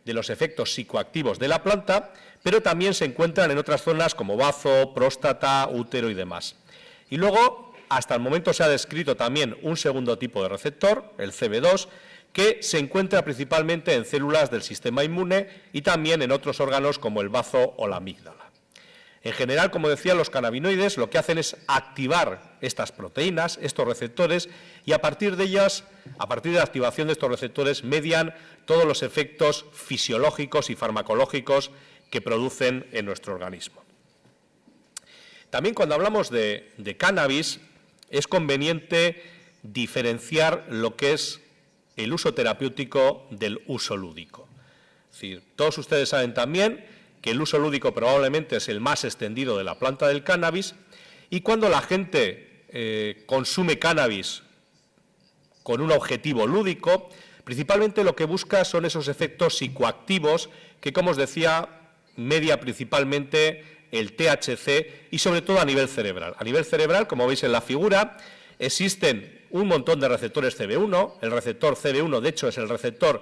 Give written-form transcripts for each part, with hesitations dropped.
de los efectos psicoactivos de la planta, pero también se encuentran en otras zonas como bazo, próstata, útero y demás. Y luego, hasta el momento se ha descrito también un segundo tipo de receptor, el CB2, que se encuentra principalmente en células del sistema inmune y también en otros órganos como el bazo o la amígdala. En general, como decía, los cannabinoides lo que hacen es activar estas proteínas, estos receptores, y a partir de ellas, a partir de la activación de estos receptores, median todos los efectos fisiológicos y farmacológicos que producen en nuestro organismo. También cuando hablamos de cannabis, es conveniente diferenciar lo que es el uso terapéutico del uso lúdico. Es decir, todos ustedes saben también que el uso lúdico probablemente es el más extendido de la planta del cannabis, y cuando la gente consume cannabis con un objetivo lúdico, principalmente lo que busca son esos efectos psicoactivos que, como os decía, media principalmente el THC y sobre todo a nivel cerebral. A nivel cerebral, como veis en la figura, existen un montón de receptores CB1, el receptor CB1 de hecho es el receptor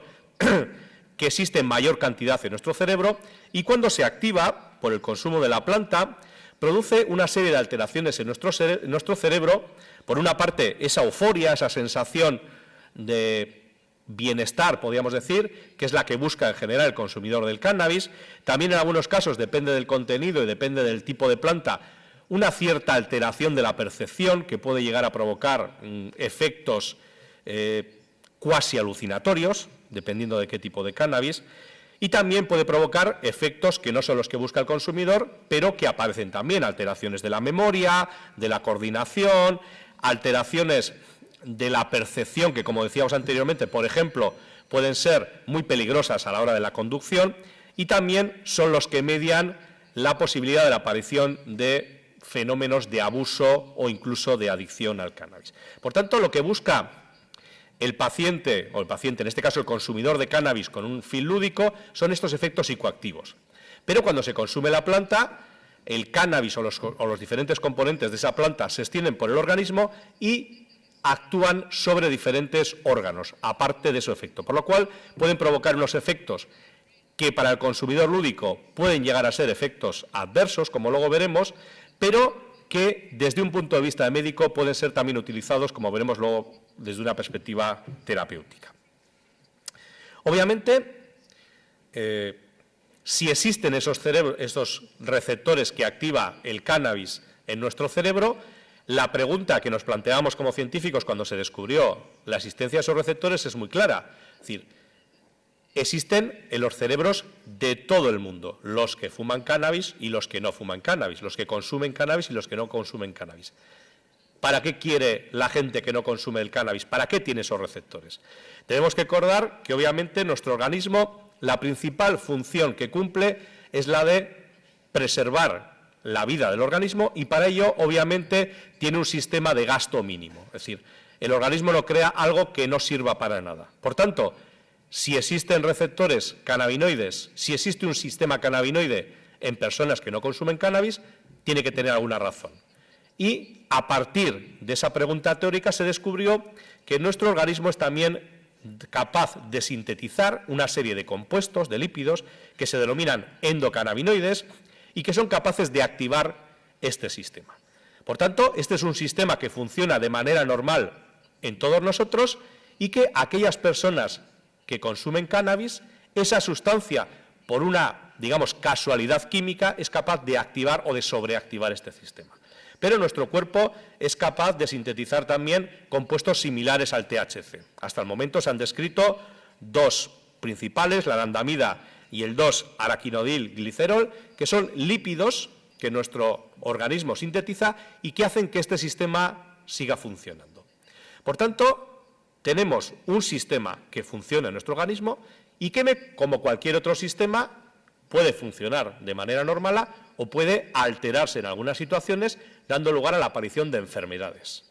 que existe en mayor cantidad en nuestro cerebro, y cuando se activa por el consumo de la planta, produce una serie de alteraciones en nuestro cerebro. Por una parte, esa euforia, esa sensación de bienestar, podríamos decir, que es la que busca en general el consumidor del cannabis. También en algunos casos, depende del contenido y depende del tipo de planta, una cierta alteración de la percepción que puede llegar a provocar efectos cuasi alucinatorios, dependiendo de qué tipo de cannabis, y también puede provocar efectos que no son los que busca el consumidor, pero que aparecen también, alteraciones de la memoria, de la coordinación, alteraciones de la percepción que, como decíamos anteriormente, por ejemplo, pueden ser muy peligrosas a la hora de la conducción, y también son los que median la posibilidad de la aparición de fenómenos de abuso o incluso de adicción al cannabis. Por tanto, lo que busca el paciente, en este caso el consumidor de cannabis con un fin lúdico, son estos efectos psicoactivos. Pero cuando se consume la planta, el cannabis o los diferentes componentes de esa planta se extienden por el organismo y actúan sobre diferentes órganos, aparte de su efecto. Por lo cual, pueden provocar unos efectos que para el consumidor lúdico pueden llegar a ser efectos adversos, como luego veremos, pero que desde un punto de vista médico pueden ser también utilizados, como veremos luego, desde una perspectiva terapéutica. Obviamente, si existen esos receptores que activa el cannabis en nuestro cerebro, la pregunta que nos planteamos como científicos cuando se descubrió la existencia de esos receptores es muy clara. Es decir, existen en los cerebros de todo el mundo, los que fuman cannabis y los que no fuman cannabis, los que consumen cannabis y los que no consumen cannabis. ¿Para qué quiere la gente que no consume el cannabis? ¿Para qué tiene esos receptores? Tenemos que recordar que obviamente nuestro organismo, la principal función que cumple es la de preservar la vida del organismo, y para ello obviamente tiene un sistema de gasto mínimo. Es decir, el organismo no crea algo que no sirva para nada. Por tanto, si existen receptores cannabinoides, si existe un sistema cannabinoide en personas que no consumen cannabis, tiene que tener alguna razón. Y a partir de esa pregunta teórica se descubrió que nuestro organismo es también capaz de sintetizar una serie de compuestos, de lípidos, que se denominan endocannabinoides y que son capaces de activar este sistema. Por tanto, este es un sistema que funciona de manera normal en todos nosotros, y que aquellas personas que consumen cannabis, esa sustancia, por una, digamos, casualidad química, es capaz de activar o de sobreactivar este sistema. Pero nuestro cuerpo es capaz de sintetizar también compuestos similares al THC. Hasta el momento se han descrito dos principales, la anandamida y el 2-araquinodilglicerol, que son lípidos que nuestro organismo sintetiza y que hacen que este sistema siga funcionando. Por tanto, tenemos un sistema que funciona en nuestro organismo y que, como cualquier otro sistema, puede funcionar de manera normal o puede alterarse en algunas situaciones, dando lugar a la aparición de enfermedades.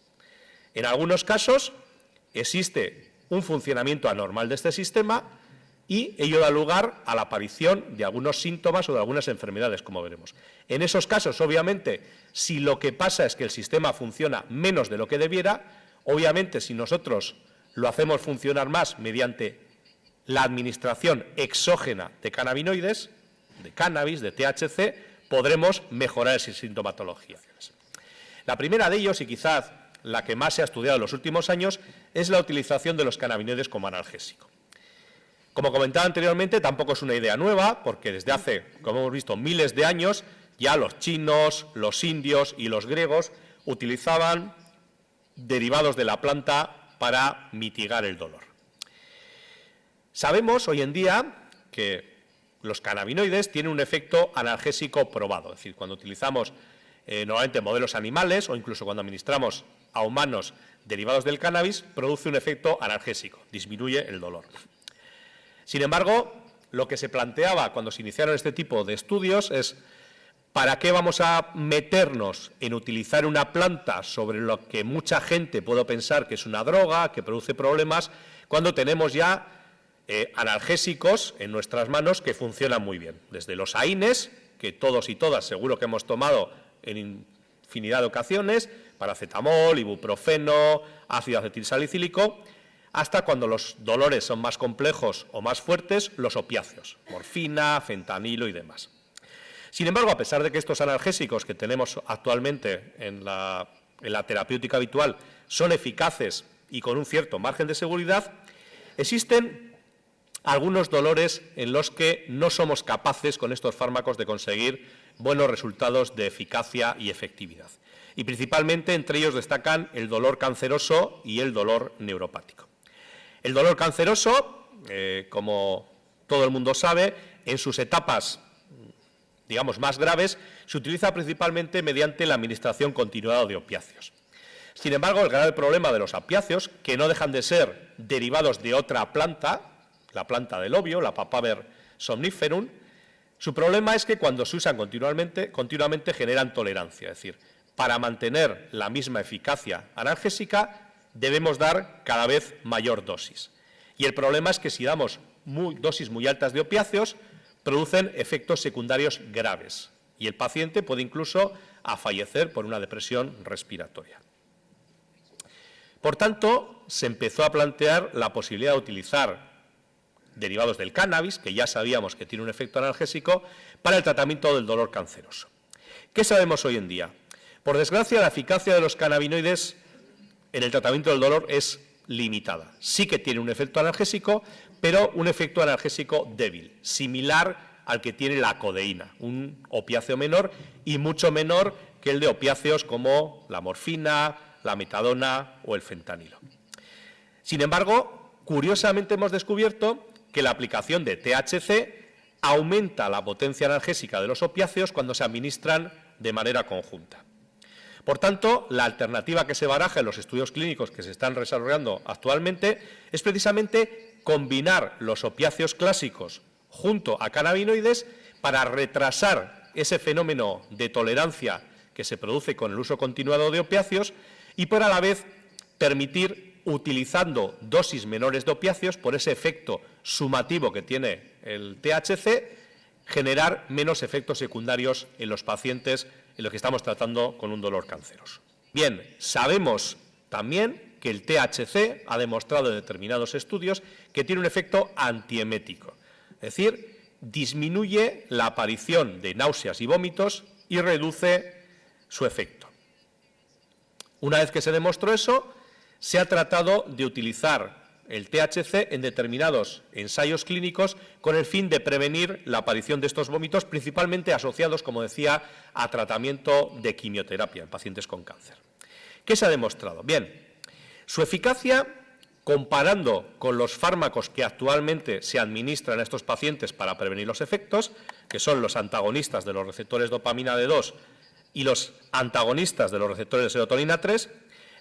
En algunos casos existe un funcionamiento anormal de este sistema y ello da lugar a la aparición de algunos síntomas o de algunas enfermedades, como veremos. En esos casos, obviamente, si lo que pasa es que el sistema funciona menos de lo que debiera, obviamente si nosotros lo hacemos funcionar más mediante la administración exógena de cannabinoides, de cannabis, de THC, podremos mejorar esa sintomatología. La primera de ellos, y quizás la que más se ha estudiado en los últimos años, es la utilización de los cannabinoides como analgésico. Como comentaba anteriormente, tampoco es una idea nueva, porque desde hace, como hemos visto, miles de años, ya los chinos, los indios y los griegos utilizaban derivados de la planta para mitigar el dolor. Sabemos hoy en día que los cannabinoides tienen un efecto analgésico probado, es decir, cuando utilizamos normalmente modelos animales o incluso cuando administramos a humanos derivados del cannabis, produce un efecto analgésico, disminuye el dolor. Sin embargo, lo que se planteaba cuando se iniciaron este tipo de estudios es ¿para qué vamos a meternos en utilizar una planta sobre lo que mucha gente puede pensar que es una droga, que produce problemas, cuando tenemos ya analgésicos en nuestras manos que funcionan muy bien? Desde los AINES, que todos y todas seguro que hemos tomado en infinidad de ocasiones, paracetamol, ibuprofeno, ácido acetilsalicílico, hasta cuando los dolores son más complejos o más fuertes, los opiáceos, morfina, fentanilo y demás. Sin embargo, a pesar de que estos analgésicos que tenemos actualmente en la terapéutica habitual son eficaces y con un cierto margen de seguridad, existen algunos dolores en los que no somos capaces con estos fármacos de conseguir buenos resultados de eficacia y efectividad. Y principalmente entre ellos destacan el dolor canceroso y el dolor neuropático. El dolor canceroso, como todo el mundo sabe, en sus etapas, digamos, más graves, se utiliza principalmente mediante la administración continuada de opiáceos. Sin embargo, el grave problema de los opiáceos, que no dejan de ser derivados de otra planta, la planta del opio, la Papaver somniferum, su problema es que cuando se usan continuamente generan tolerancia. Es decir, para mantener la misma eficacia analgésica debemos dar cada vez mayor dosis. Y el problema es que si damos dosis muy altas de opiáceos, producen efectos secundarios graves y el paciente puede incluso fallecer por una depresión respiratoria. Por tanto, se empezó a plantear la posibilidad de utilizar derivados del cannabis, que ya sabíamos que tiene un efecto analgésico, para el tratamiento del dolor canceroso. ¿Qué sabemos hoy en día? Por desgracia, la eficacia de los cannabinoides en el tratamiento del dolor es limitada. Sí que tiene un efecto analgésico, pero un efecto analgésico débil, similar al que tiene la codeína, un opiáceo menor y mucho menor que el de opiáceos como la morfina, la metadona o el fentanilo. Sin embargo, curiosamente hemos descubierto que la aplicación de THC aumenta la potencia analgésica de los opiáceos cuando se administran de manera conjunta. Por tanto, la alternativa que se baraja en los estudios clínicos que se están desarrollando actualmente es precisamente combinar los opiáceos clásicos junto a cannabinoides para retrasar ese fenómeno de tolerancia que se produce con el uso continuado de opiáceos y por a la vez permitir, utilizando dosis menores de opiáceos, por ese efecto sumativo que tiene el THC, generar menos efectos secundarios en los pacientes en los que estamos tratando con un dolor canceroso. Bien, sabemos también que el THC ha demostrado en determinados estudios que tiene un efecto antiemético, es decir, disminuye la aparición de náuseas y vómitos y reduce su efecto. Una vez que se demostró eso, se ha tratado de utilizar el THC en determinados ensayos clínicos con el fin de prevenir la aparición de estos vómitos, principalmente asociados, como decía, a tratamiento de quimioterapia en pacientes con cáncer. ¿Qué se ha demostrado? Bien, su eficacia, comparando con los fármacos que actualmente se administran a estos pacientes para prevenir los efectos, que son los antagonistas de los receptores dopamina D2 y los antagonistas de los receptores de serotonina 3,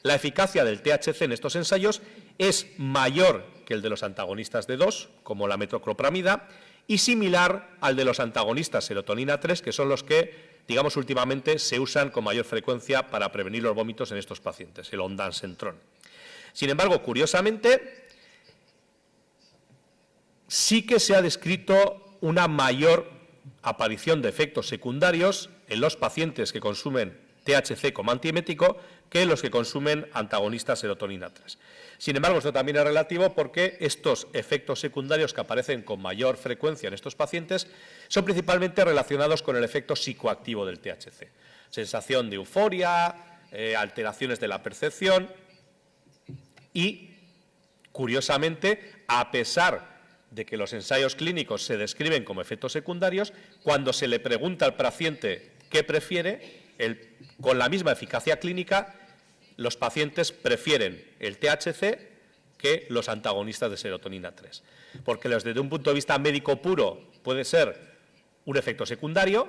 la eficacia del THC en estos ensayos es mayor que el de los antagonistas D2, como la metoclopramida, y similar al de los antagonistas serotonina 3, que son los que, digamos, últimamente se usan con mayor frecuencia para prevenir los vómitos en estos pacientes, el ondansetron. Sin embargo, curiosamente, sí que se ha descrito una mayor aparición de efectos secundarios en los pacientes que consumen THC como antiemético que los que consumen antagonistas serotonina 3. Sin embargo, esto también es relativo porque estos efectos secundarios que aparecen con mayor frecuencia en estos pacientes son principalmente relacionados con el efecto psicoactivo del THC. Sensación de euforia, alteraciones de la percepción y, curiosamente, a pesar de que los ensayos clínicos se describen como efectos secundarios, cuando se le pregunta al paciente qué prefiere, con la misma eficacia clínica, los pacientes prefieren el THC que los antagonistas de serotonina 3. Porque desde un punto de vista médico puro puede ser un efecto secundario,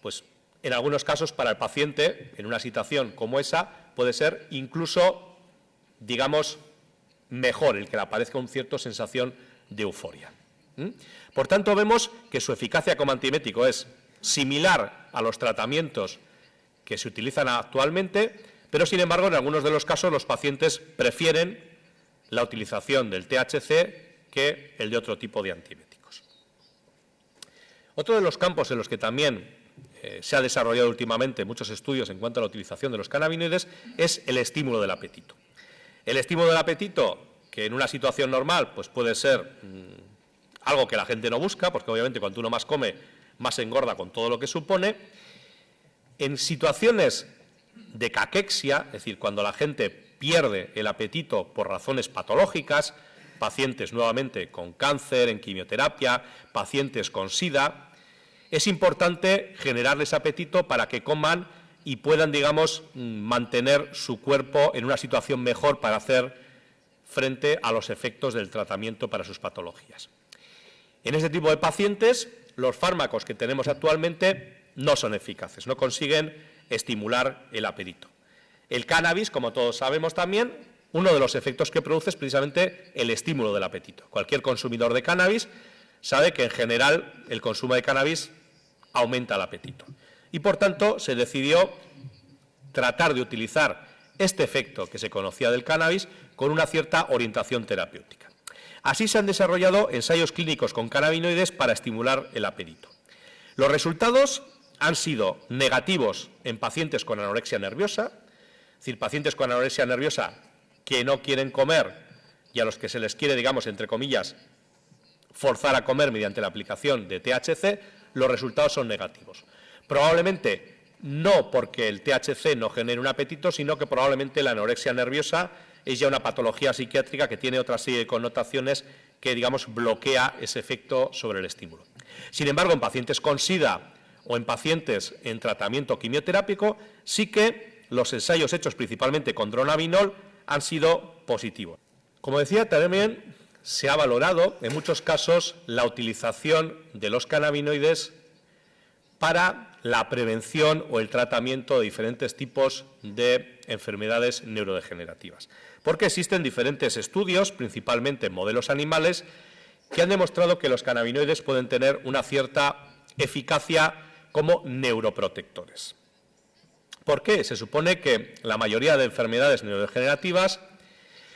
pues en algunos casos para el paciente, en una situación como esa, puede ser incluso, digamos, mejor el que le aparezca una cierta sensación de euforia. Por tanto, vemos que su eficacia como antiemético es similar a los tratamientos que se utilizan actualmente, pero, sin embargo, en algunos de los casos los pacientes prefieren la utilización del THC que el de otro tipo de antieméticos. Otro de los campos en los que también se ha desarrollado últimamente muchos estudios en cuanto a la utilización de los cannabinoides es el estímulo del apetito. El estímulo del apetito, que en una situación normal pues puede ser algo que la gente no busca, porque obviamente cuanto uno más come, más engorda con todo lo que supone. En situaciones de caquexia, es decir, cuando la gente pierde el apetito por razones patológicas, pacientes nuevamente con cáncer, en quimioterapia, pacientes con SIDA, es importante generarles apetito para que coman y puedan, digamos, mantener su cuerpo en una situación mejor para hacer frente a los efectos del tratamiento para sus patologías. En este tipo de pacientes, los fármacos que tenemos actualmente no son eficaces, no consiguen estimular el apetito. El cannabis, como todos sabemos también, uno de los efectos que produce es precisamente el estímulo del apetito. Cualquier consumidor de cannabis sabe que en general el consumo de cannabis aumenta el apetito. Y por tanto se decidió tratar de utilizar este efecto que se conocía del cannabis con una cierta orientación terapéutica. Así se han desarrollado ensayos clínicos con cannabinoides para estimular el apetito. Los resultados han sido negativos en pacientes con anorexia nerviosa, es decir, pacientes con anorexia nerviosa que no quieren comer y a los que se les quiere, digamos, entre comillas, forzar a comer mediante la aplicación de THC, los resultados son negativos. Probablemente no porque el THC no genere un apetito, sino que probablemente la anorexia nerviosa es ya una patología psiquiátrica que tiene otra serie de connotaciones que, digamos, bloquea ese efecto sobre el estímulo. Sin embargo, en pacientes con SIDA o en pacientes en tratamiento quimioterápico, sí que los ensayos hechos principalmente con dronabinol han sido positivos. Como decía, también se ha valorado en muchos casos la utilización de los cannabinoides para la prevención o el tratamiento de diferentes tipos de enfermedades neurodegenerativas. Porque existen diferentes estudios, principalmente en modelos animales, que han demostrado que los cannabinoides pueden tener una cierta eficacia como neuroprotectores. ¿Por qué? Se supone que la mayoría de enfermedades neurodegenerativas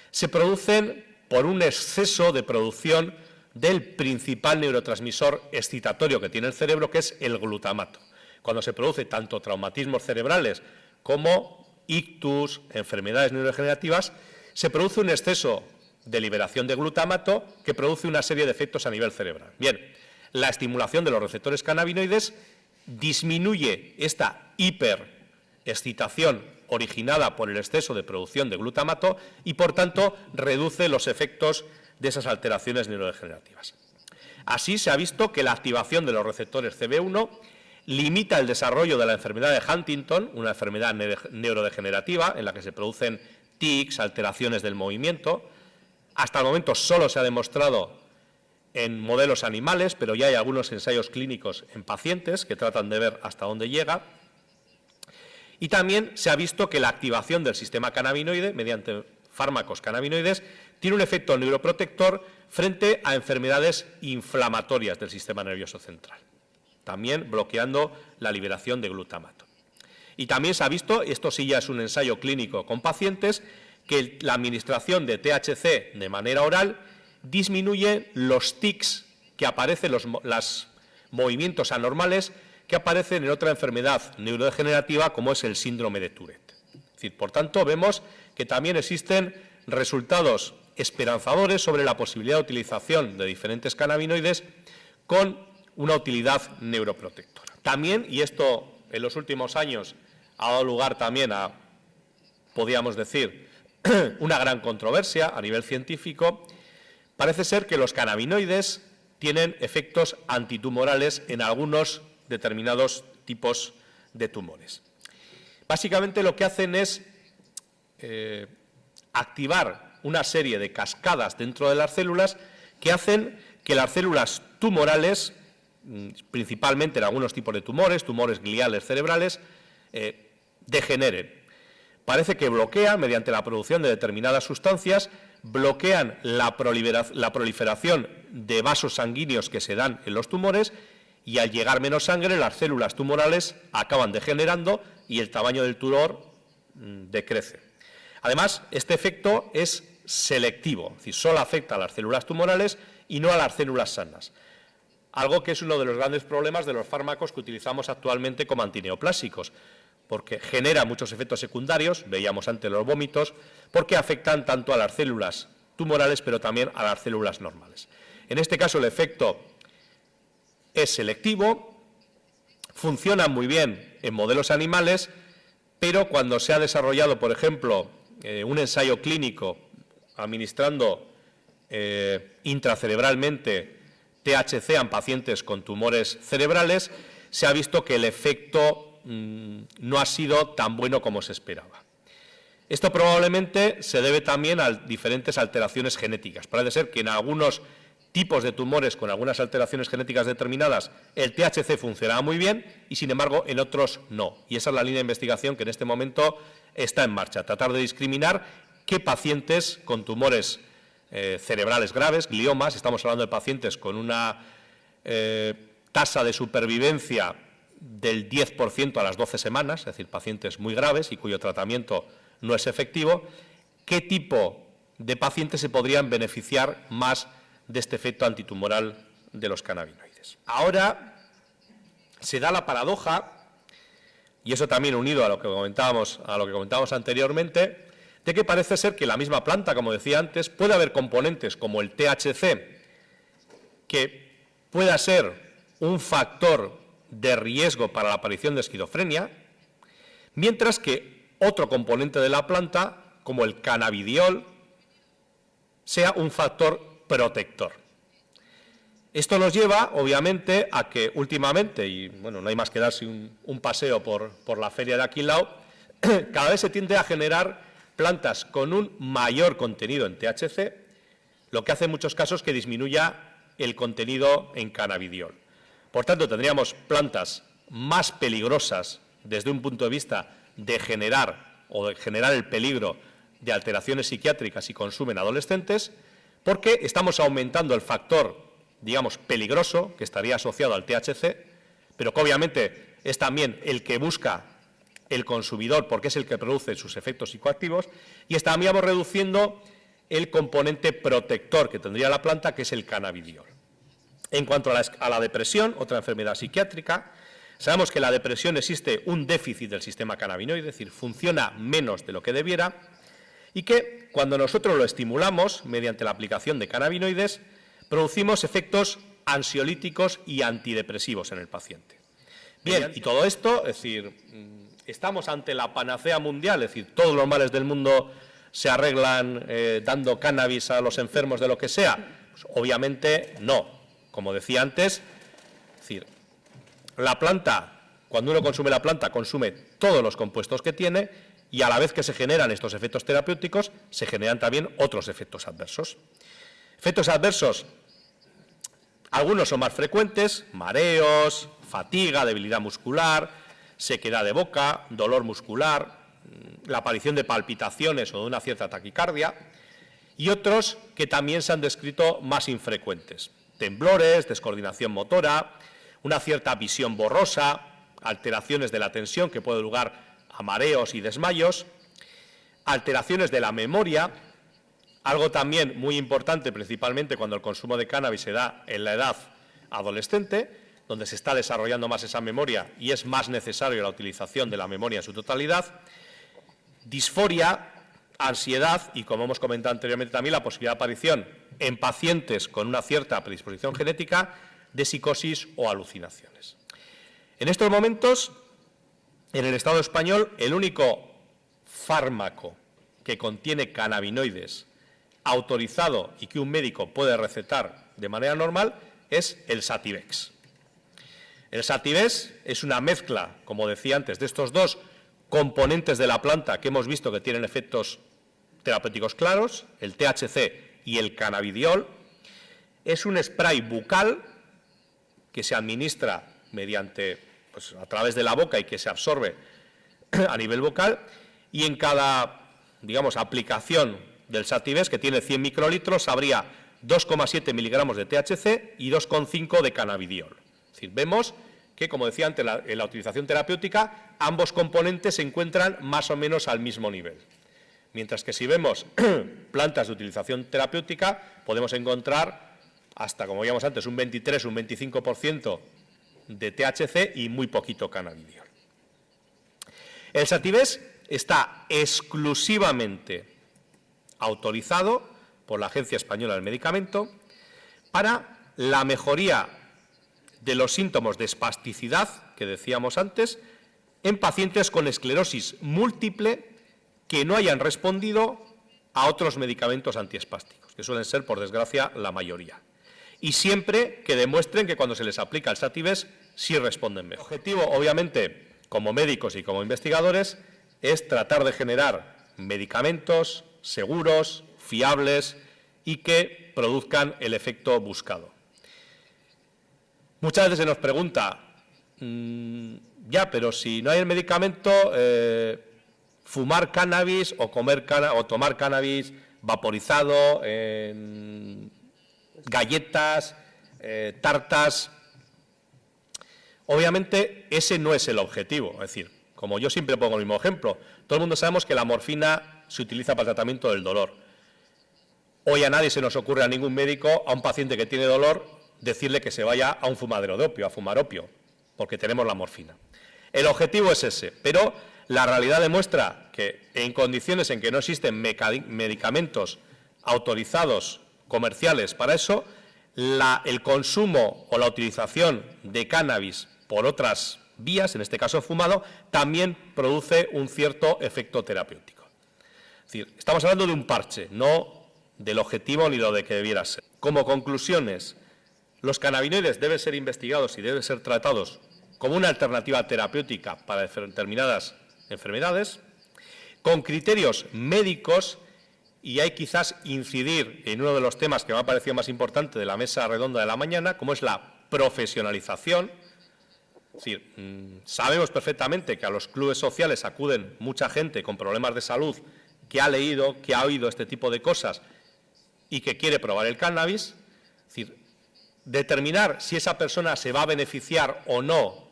se producen por un exceso de producción del principal neurotransmisor excitatorio que tiene el cerebro, que es el glutamato. Cuando se produce tanto traumatismos cerebrales como ictus, enfermedades neurodegenerativas, se produce un exceso de liberación de glutamato que produce una serie de efectos a nivel cerebral. Bien, la estimulación de los receptores cannabinoides disminuye esta hiperexcitación originada por el exceso de producción de glutamato y, por tanto, reduce los efectos de esas alteraciones neurodegenerativas. Así se ha visto que la activación de los receptores CB1 limita el desarrollo de la enfermedad de Huntington, una enfermedad neurodegenerativa en la que se producen tics, alteraciones del movimiento. Hasta el momento solo se ha demostrado en modelos animales, pero ya hay algunos ensayos clínicos en pacientes que tratan de ver hasta dónde llega. Y también se ha visto que la activación del sistema cannabinoide mediante fármacos cannabinoides tiene un efecto neuroprotector frente a enfermedades inflamatorias del sistema nervioso central, también bloqueando la liberación de glutamato. Y también se ha visto, esto sí ya es un ensayo clínico con pacientes, que la administración de THC de manera oral disminuye los tics que aparecen, los movimientos anormales que aparecen en otra enfermedad neurodegenerativa como es el síndrome de Tourette. Es decir, por tanto, vemos que también existen resultados esperanzadores sobre la posibilidad de utilización de diferentes cannabinoides con una utilidad neuroprotectora. También, y esto en los últimos años ha dado lugar también a, podríamos decir, una gran controversia a nivel científico, parece ser que los cannabinoides tienen efectos antitumorales en algunos determinados tipos de tumores. Básicamente lo que hacen es activar una serie de cascadas dentro de las células que hacen que las células tumorales, principalmente en algunos tipos de tumores, tumores gliales cerebrales, degeneren. Parece que bloquean, mediante la producción de determinadas sustancias, bloquean la proliferación de vasos sanguíneos que se dan en los tumores y al llegar menos sangre las células tumorales acaban degenerando y el tamaño del tumor decrece. Además, este efecto es selectivo, es decir, solo afecta a las células tumorales y no a las células sanas. Algo que es uno de los grandes problemas de los fármacos que utilizamos actualmente como antineoplásicos, porque genera muchos efectos secundarios, veíamos antes los vómitos, porque afectan tanto a las células tumorales, pero también a las células normales. En este caso, el efecto es selectivo, funciona muy bien en modelos animales, pero cuando se ha desarrollado, por ejemplo, un ensayo clínico administrando intracerebralmente THC en pacientes con tumores cerebrales, se ha visto que el efecto no ha sido tan bueno como se esperaba. Esto probablemente se debe también a diferentes alteraciones genéticas. Parece ser que en algunos tipos de tumores con algunas alteraciones genéticas determinadas el THC funcionaba muy bien y, sin embargo, en otros no. Y esa es la línea de investigación que en este momento está en marcha, tratar de discriminar qué pacientes con tumores cerebrales graves, gliomas, estamos hablando de pacientes con una tasa de supervivencia del 10% a las 12 semanas, es decir, pacientes muy graves y cuyo tratamiento no es efectivo, qué tipo de pacientes se podrían beneficiar más de este efecto antitumoral de los cannabinoides. Ahora se da la paradoja, y eso también unido a lo que comentábamos anteriormente, de que parece ser que la misma planta, como decía antes, puede haber componentes como el THC que pueda ser un factor de riesgo para la aparición de esquizofrenia, mientras que otro componente de la planta, como el cannabidiol, sea un factor protector. Esto nos lleva, obviamente, a que últimamente, y bueno, no hay más que darse un paseo por la feria de Aquilao, cada vez se tiende a generar plantas con un mayor contenido en THC, lo que hace en muchos casos que disminuya el contenido en cannabidiol. Por tanto, tendríamos plantas más peligrosas desde un punto de vista de generar el peligro de alteraciones psiquiátricas si consumen adolescentes, porque estamos aumentando el factor, digamos, peligroso, que estaría asociado al THC, pero que obviamente es también el que busca el consumidor, porque es el que produce sus efectos psicoactivos, y estaríamos reduciendo el componente protector que tendría la planta, que es el cannabidiol. En cuanto a la depresión, otra enfermedad psiquiátrica, sabemos que en la depresión existe un déficit del sistema cannabinoide, es decir, funciona menos de lo que debiera, y que cuando nosotros lo estimulamos mediante la aplicación de cannabinoides, producimos efectos ansiolíticos y antidepresivos en el paciente. Bien, y todo esto, es decir, estamos ante la panacea mundial, es decir, todos los males del mundo se arreglan dando cannabis a los enfermos de lo que sea. Pues, obviamente no. Como decía antes, es decir, la planta, cuando uno consume la planta, consume todos los compuestos que tiene y a la vez que se generan estos efectos terapéuticos, se generan también otros efectos adversos. Efectos adversos, algunos son más frecuentes: mareos, fatiga, debilidad muscular, sequedad de boca, dolor muscular, la aparición de palpitaciones o de una cierta taquicardia, y otros que también se han descrito más infrecuentes: temblores, descoordinación motora, una cierta visión borrosa, alteraciones de la atención que puede dar lugar a mareos y desmayos, alteraciones de la memoria, algo también muy importante principalmente cuando el consumo de cannabis se da en la edad adolescente, donde se está desarrollando más esa memoria y es más necesario la utilización de la memoria en su totalidad, disforia, ansiedad y, como hemos comentado anteriormente también, la posibilidad de aparición en pacientes con una cierta predisposición genética de psicosis o alucinaciones. En estos momentos, en el Estado español, el único fármaco que contiene cannabinoides autorizado y que un médico puede recetar de manera normal es el Sativex. El Sativex es una mezcla, como decía antes, de estos dos componentes de la planta que hemos visto que tienen efectos terapéuticos claros, el THC y el cannabidiol. Es un spray bucal que se administra mediante, a través de la boca y que se absorbe a nivel bucal, y en cada, digamos, aplicación del Sativex, que tiene 100 microlitros, habría 2,7 miligramos de THC y 2,5 de cannabidiol. Es decir, vemos que, como decía antes, en la utilización terapéutica, ambos componentes se encuentran más o menos al mismo nivel. Mientras que si vemos plantas de utilización terapéutica, podemos encontrar hasta, como veíamos antes, un 23, un 25% de THC y muy poquito cannabidiol. El Sativex está exclusivamente autorizado por la Agencia Española del Medicamento para la mejoría de los síntomas de espasticidad, que decíamos antes, en pacientes con esclerosis múltiple que no hayan respondido a otros medicamentos antiespásticos, que suelen ser, por desgracia, la mayoría. Y siempre que demuestren que cuando se les aplica el Sativex sí responden mejor. El objetivo, obviamente, como médicos y como investigadores, es tratar de generar medicamentos seguros, fiables y que produzcan el efecto buscado. Muchas veces se nos pregunta, ya, pero si no hay el medicamento, fumar cannabis o tomar cannabis vaporizado en galletas, tartas. Obviamente ese no es el objetivo. Es decir, como yo siempre pongo el mismo ejemplo, todo el mundo sabemos que la morfina se utiliza para el tratamiento del dolor. Hoy a nadie se nos ocurre, a ningún médico, a un paciente que tiene dolor, decirle que se vaya a un fumadero de opio, a fumar opio, porque tenemos la morfina. El objetivo es ese, pero la realidad demuestra que en condiciones en que no existen medicamentos autorizados comerciales para eso, el consumo o la utilización de cannabis por otras vías, en este caso fumado, también produce un cierto efecto terapéutico. Es decir, estamos hablando de un parche, no del objetivo ni lo de que debiera ser. Como conclusiones, los cannabinoides deben ser investigados y deben ser tratados como una alternativa terapéutica para determinadas enfermedades, con criterios médicos, y hay quizás incidir en uno de los temas que me ha parecido más importante de la mesa redonda de la mañana, como es la profesionalización. Es decir, sabemos perfectamente que a los clubes sociales acuden mucha gente con problemas de salud que ha leído, que ha oído este tipo de cosas y que quiere probar el cannabis. Es decir, determinar si esa persona se va a beneficiar o no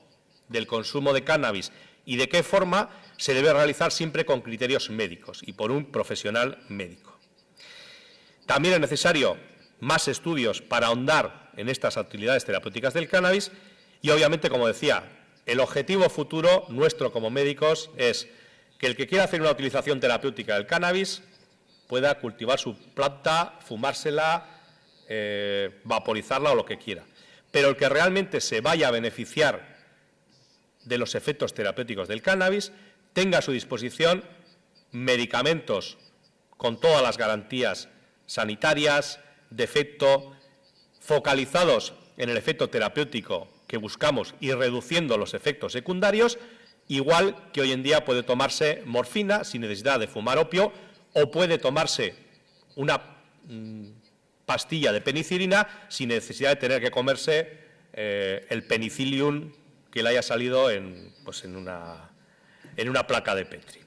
del consumo de cannabis y de qué forma se debe realizar siempre con criterios médicos y por un profesional médico. También es necesario más estudios para ahondar en estas utilidades terapéuticas del cannabis y, obviamente, como decía, el objetivo futuro nuestro como médicos es que el que quiera hacer una utilización terapéutica del cannabis pueda cultivar su planta, fumársela, vaporizarla o lo que quiera. Pero el que realmente se vaya a beneficiar de los efectos terapéuticos del cannabis tenga a su disposición medicamentos con todas las garantías sanitarias, de efecto, focalizados en el efecto terapéutico que buscamos y reduciendo los efectos secundarios, igual que hoy en día puede tomarse morfina sin necesidad de fumar opio o puede tomarse una pastilla de penicilina sin necesidad de tener que comerse el penicillium que le haya salido en una placa de Petri.